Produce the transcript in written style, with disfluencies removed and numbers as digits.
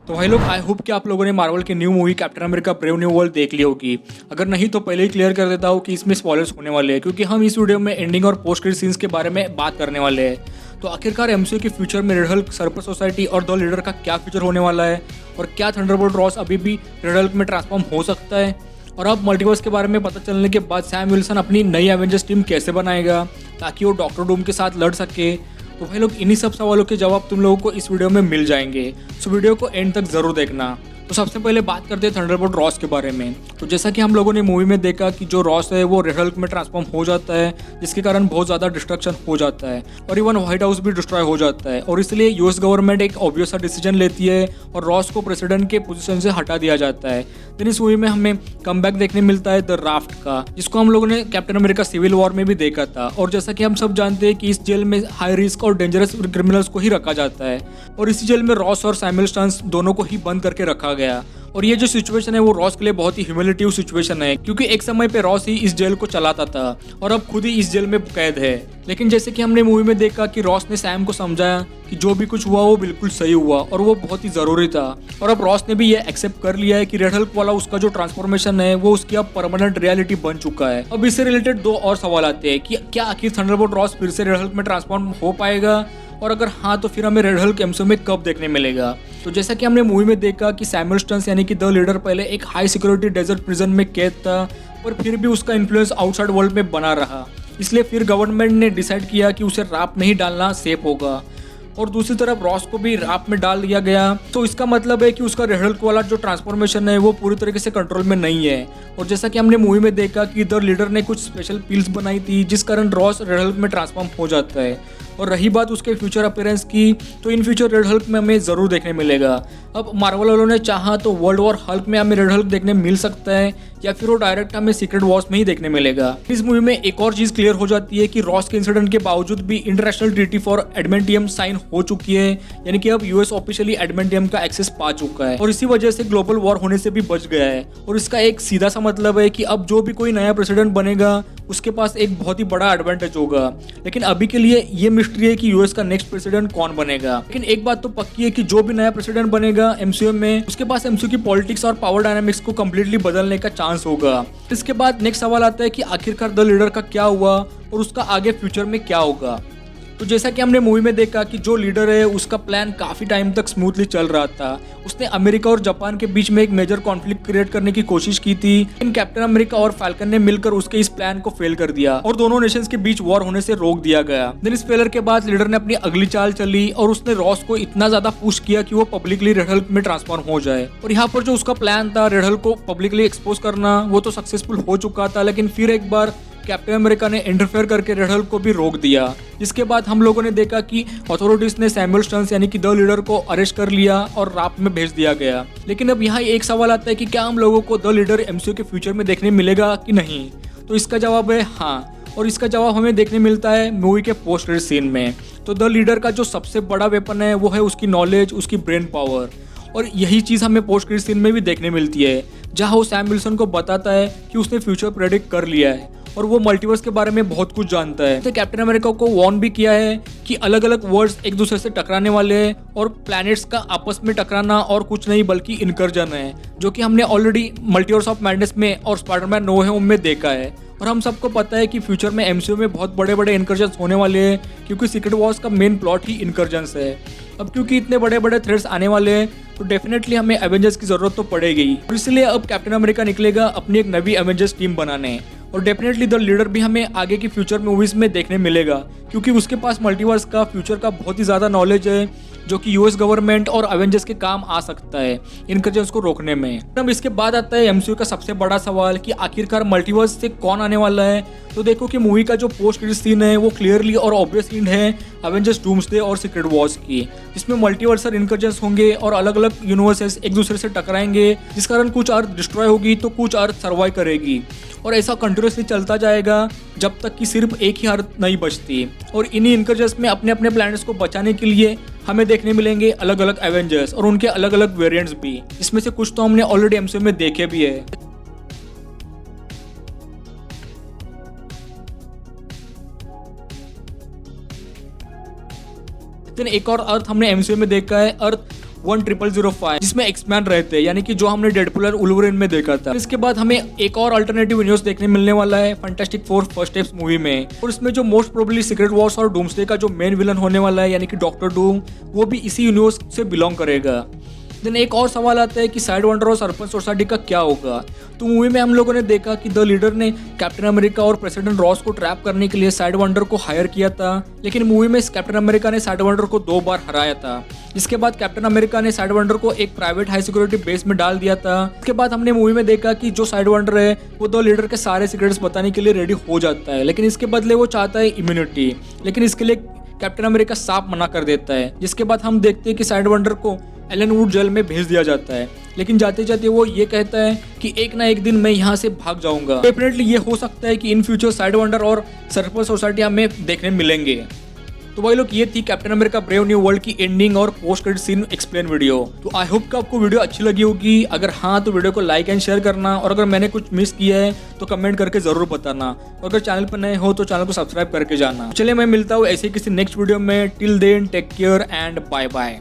तो भाई लोग, आई होप कि आप लोगों ने मार्वल की new movie captain America Brave New world देख ली होगी। अगर नहीं तो पहले ही क्लियर कर देता हूँ कि इसमें स्पॉयलर्स होने वाले हैं, क्योंकि हम इस वीडियो में एंडिंग और पोस्ट क्रेडिट सीन्स के बारे में बात करने वाले हैं। तो आखिरकार एमसीयू के फ्यूचर में रेड हल्क, सर्पर सोसाइटी और द लीडर का क्या फ्यूचर होने वाला है, और क्या थंडरबोल्ट रॉस अभी भी रेड हल्क में ट्रांसफॉर्म हो सकता है, और अब मल्टीवर्स के बारे में पता चलने के बाद सैम विल्सन अपनी नई एवेंजर्स टीम कैसे बनाएगा ताकि वो डॉक्टर डूम के साथ लड़ सके। तो भाई लोग, इन्हीं सब सवालों के जवाब तुम लोगों को इस वीडियो में मिल जाएंगे, सो वीडियो को एंड तक जरूर देखना। तो सबसे पहले बात करते हैं थंडरबोल्ट रॉस के बारे में। तो जैसा कि हम लोगों ने मूवी में देखा कि जो रॉस है वो रेड हल्क में ट्रांसफॉर्म हो जाता है, जिसके कारण बहुत ज़्यादा डिस्ट्रक्शन हो जाता है और इवन व्हाइट हाउस भी डिस्ट्रॉय हो जाता है, और इसलिए यूएस गवर्नमेंट एक ऑब्वियस सा डिसीजन लेती है और रॉस को प्रेसिडेंट के पोजीशन से हटा दिया जाता है। देन इस मूवी में हमें कमबैक देखने मिलता है द राफ्ट का, जिसको हम लोगों ने कैप्टन अमेरिका सिविल वॉर में भी देखा था। और जैसा कि हम सब जानते हैं कि इस जेल में हाई रिस्क और डेंजरस क्रिमिनल्स को ही रखा जाता है, और इसी जेल में रॉस और सैमुअल स्टन्स दोनों को ही बंद करके रखा गया। और ये जो सिचुएशन है वो रॉस के लिए बहुत ही ह्यूमिलिटिव सिचुएशन है, क्योंकि एक समय पे रॉस ही इस जेल को चलाता था और अब खुद ही इस जेल में कैद है। लेकिन जैसे कि हमने मूवी में देखा कि रॉस ने सैम को समझाया कि जो भी कुछ हुआ वो बिल्कुल सही हुआ और वो बहुत ही जरूरी था, और अब रॉस ने भी ये एक्सेप्ट कर लिया है कि रेड हल्क वाला उसका जो ट्रांसफॉर्मेशन है वो उसकी अब परमानेंट रियलिटी बन चुका है। अब इससे रिलेटेड दो और सवाल आते हैं कि क्या आखिर थंडरबोल्ट रॉस फिर से रेड हल्क में ट्रांसफॉर्म हो पाएगा, और अगर हाँ तो फिर हमें रेड हल्क एमसीयू में कब देखने मिलेगा। तो जैसा कि हमने मूवी में देखा कि सैमुअल स्टन्स यानी कि द लीडर पहले एक हाई सिक्योरिटी डेजर्ट प्रिजन में कैद था, पर फिर भी उसका इन्फ्लुएंस आउटसाइड वर्ल्ड में बना रहा, इसलिए फिर गवर्नमेंट ने डिसाइड किया कि उसे राप में ही डालना सेफ होगा, और दूसरी तरफ रॉस को भी राप में डाल दिया गया। तो इसका मतलब है कि उसका रेड हल्क वाला जो ट्रांसफॉर्मेशन है वो पूरी तरीके से कंट्रोल में नहीं है। और जैसा कि हमने मूवी में देखा कि द लीडर ने कुछ स्पेशल पिल्स बनाई थी जिस कारण रॉस रेड हल्क में ट्रांसफॉर्म हो जाता है। और रही बात उसके फ्यूचर अपीयरेंस की, तो इन फ्यूचर रेड हल्क में हमें जरूर देखने मिलेगा। अब मार्वल वालों ने चाहा तो वर्ल्ड वॉर हल्क में हमें रेड हल्क देखने मिल सकता है, या फिर वो डायरेक्ट हमें सीक्रेट वॉर्स में ही देखने मिलेगा। इस मूवी में एक और चीज क्लियर हो जाती है कि रॉस के इंसिडेंट के बावजूद भी international treaty for adamantium sign हो चुकी है, यानी कि अब यूएस ऑफिशियली एडमेंटियम का एक्सेस पा चुका है, और इसी वजह से ग्लोबल वॉर होने से भी बच गया है। और इसका एक सीधा सा मतलब है कि अब जो भी कोई नया प्रेसिडेंट बनेगा उसके पास एक बहुत ही बड़ा एडवांटेज होगा। लेकिन अभी के लिए ये मिस्ट्री है कि यूएस का नेक्स्ट प्रेसिडेंट कौन बनेगा। लेकिन एक बात तो पक्की है कि जो भी नया प्रेसिडेंट बनेगा एमसीयू में, उसके पास एमसीयू की पॉलिटिक्स और पावर डायनामिक्स को कंप्लीटली बदलने का चांस होगा। इसके बाद नेक्स्ट सवाल आता है कि आखिरकार द लीडर का क्या हुआ और उसका आगे फ्यूचर में क्या होगा। तो जैसा कि हमने मूवी में देखा कि जो लीडर है उसका प्लान काफी टाइम तक स्मूथली चल रहा था। उसने अमेरिका और जापान के बीच में एक मेजर कॉन्फ्लिक्ट क्रिएट करने की कोशिश की थी, लेकिन कैप्टन अमेरिका और फाल्कन ने मिलकर उसके इस प्लान को फेल कर दिया और दोनों नेशंस के बीच वॉर होने से रोक दिया गया। देन इस फेलर के बाद लीडर ने अपनी अगली चाल चली और उसने रॉस को इतना ज्यादा पुश किया कि वो पब्लिकली रेड हल्क में ट्रांसफॉर्म हो जाए। और यहाँ पर जो उसका प्लान था रेड हल्क को पब्लिकली एक्सपोज करना, वो तो सक्सेसफुल हो चुका था, लेकिन फिर एक बार कैप्टन अमेरिका ने इंटरफेयर करके रेड हल्क को भी रोक दिया। जिसके बाद हम लोगों ने देखा कि अथॉरिटीज ने सैमुअल स्टन्स यानी कि द लीडर को अरेस्ट कर लिया और राफ्ट में भेज दिया गया। लेकिन अब यहाँ एक सवाल आता है कि क्या हम लोगों को द लीडर एमसीयू के फ्यूचर में देखने मिलेगा कि नहीं। तो इसका जवाब है हाँ, और इसका जवाब हमें देखने मिलता है मूवी के पोस्ट क्रेडिट सीन में। तो द लीडर का जो सबसे बड़ा वेपन है वो है उसकी नॉलेज, उसकी ब्रेन पावर, और यही चीज़ हमें पोस्ट क्रेडिट सीन में भी देखने मिलती है, जहाँ वो सैम विल्सन को बताता है कि उसने फ्यूचर प्रेडिक्ट कर लिया है और वो मल्टीवर्स के बारे में बहुत कुछ जानता है। तो कैप्टन अमेरिका को वार्न भी किया है कि अलग अलग वर्ल्ड्स एक दूसरे से टकराने वाले हैं और प्लैनेट्स का आपस में टकराना और कुछ नहीं बल्कि इनकर्जन है, जो कि हमने ऑलरेडी मल्टीवर्स ऑफ मैडनेस में और स्पाइडरमैन नो वे होम में देखा है। और हम सबको पता है कि फ्यूचर में एमसीयू में बहुत बड़े बड़े इनकर्जन्स होने वाले हैं, क्योंकि सीक्रेट वॉर्स का मेन प्लॉट ही इनकर्जन्स है। अब क्योंकि इतने बड़े बड़े थ्रेट्स आने वाले हैं तो डेफिनेटली हमें एवेंजर्स की जरूरत तो पड़ेगी, और इसलिए अब कैप्टन अमेरिका निकलेगा अपनी एक नई एवेंजर्स टीम बनाने। और डेफिनेटली द लीडर भी हमें आगे की फ्यूचर मूवीज में देखने मिलेगा, क्योंकि उसके पास मल्टीवर्स का फ्यूचर का बहुत ही ज़्यादा नॉलेज है, जो कि यूएस गवर्नमेंट और एवेंजर्स के काम आ सकता है इनकर्जन्स को रोकने में। अब इसके बाद आता है एमसीयू का सबसे बड़ा सवाल कि आखिरकार मल्टीवर्स से कौन आने वाला है। तो देखो कि मूवी का जो पोस्ट क्रेडिट सीन है वो क्लियरली और ऑब्वियस हिंट है एवेंजर्स डूम्सडे और सीक्रेट वॉर्स की, जिसमें मल्टीवर्सल इनकर्जन्स होंगे और अलग अलग यूनिवर्सेस एक दूसरे से टकराएंगे, जिस कारण कुछ अर्थ डिस्ट्रॉय होगी तो कुछ अर्थ सर्वाइव करेगी, और ऐसा कंटिन्यूसली चलता जाएगा जब तक कि सिर्फ एक ही अर्थ नहीं बचती। और इन्हीं इनकर्जन्स में अपने अपने प्लैनेट्स को बचाने के लिए हमें देखने मिलेंगे अलग अलग एवेंजर्स और उनके अलग अलग वेरिएंट्स भी, इसमें से कुछ तो हमने ऑलरेडी एमसीयू में देखे भी है। देन एक और अर्थ हमने एमसीयू में देखा है, अर्थ 1005 जिसमें एक्समैन रहते हैं, यानी कि जो हमने डेडपुल और वुल्वरीन में देखा था। इसके बाद हमें एक और अल्टरनेटिव यूनिवर्स देखने मिलने वाला है fantastic four first steps movie में, और इसमें जो मोस्ट प्रोबेबली सीक्रेट वॉर्स और डूम्सडे का जो मेन विलन होने वाला है यानी कि डॉक्टर डूम, वो भी इसी यूनिवर्स से बिलोंग करेगा। देन एक और सवाल आता है कि साइड वंडर और सर्पेंट सोसाइटी का क्या होगा। तो मूवी में हम लोगों ने देखा कि द लीडर ने कैप्टन अमेरिका और प्रेसिडेंट रॉस को ट्रैप करने के लिए साइड वंडर को हायर किया था, लेकिन मूवी में कैप्टन अमेरिका ने साइड वंडर को 2 बार हराया था। इसके बाद कैप्टन अमेरिका ने साइड वंडर को एक प्राइवेट हाई सिक्योरिटी बेस में डाल दिया था। इसके बाद हमने मूवी में देखा कि जो साइड वंडर है वो द लीडर के सारे सीक्रेट्स बताने के लिए रेडी हो जाता है, लेकिन इसके बदले वो चाहता है इम्यूनिटी, लेकिन इसके लिए कैप्टन अमेरिका साफ मना कर देता है। जिसके बाद हम देखते हैं कि साइड वंडर को एलन वुड जेल में भेज दिया जाता है, लेकिन जाते जाते वो ये कहता है कि एक ना एक दिन मैं यहाँ से भाग जाऊंगा। डेफिनेटली ये हो सकता है कि इन फ्यूचर साइड वंडर और सर्पेंट सोसाइटी हमें देखने मिलेंगे। तो भाई लोग, ये थी Captain America Brave New World की एंडिंग और post credit scene explain video. तो आई होप कि आपको वीडियो अच्छी लगी होगी। अगर हाँ तो वीडियो को लाइक एंड शेयर करना, और अगर मैंने कुछ मिस किया है तो कमेंट करके जरूर बताना, और अगर चैनल पर नए हो तो चैनल को सब्सक्राइब करके जाना। चलिए मैं मिलता हूँ ऐसे किसी नेक्स्ट वीडियो में। Till then take care and bye bye.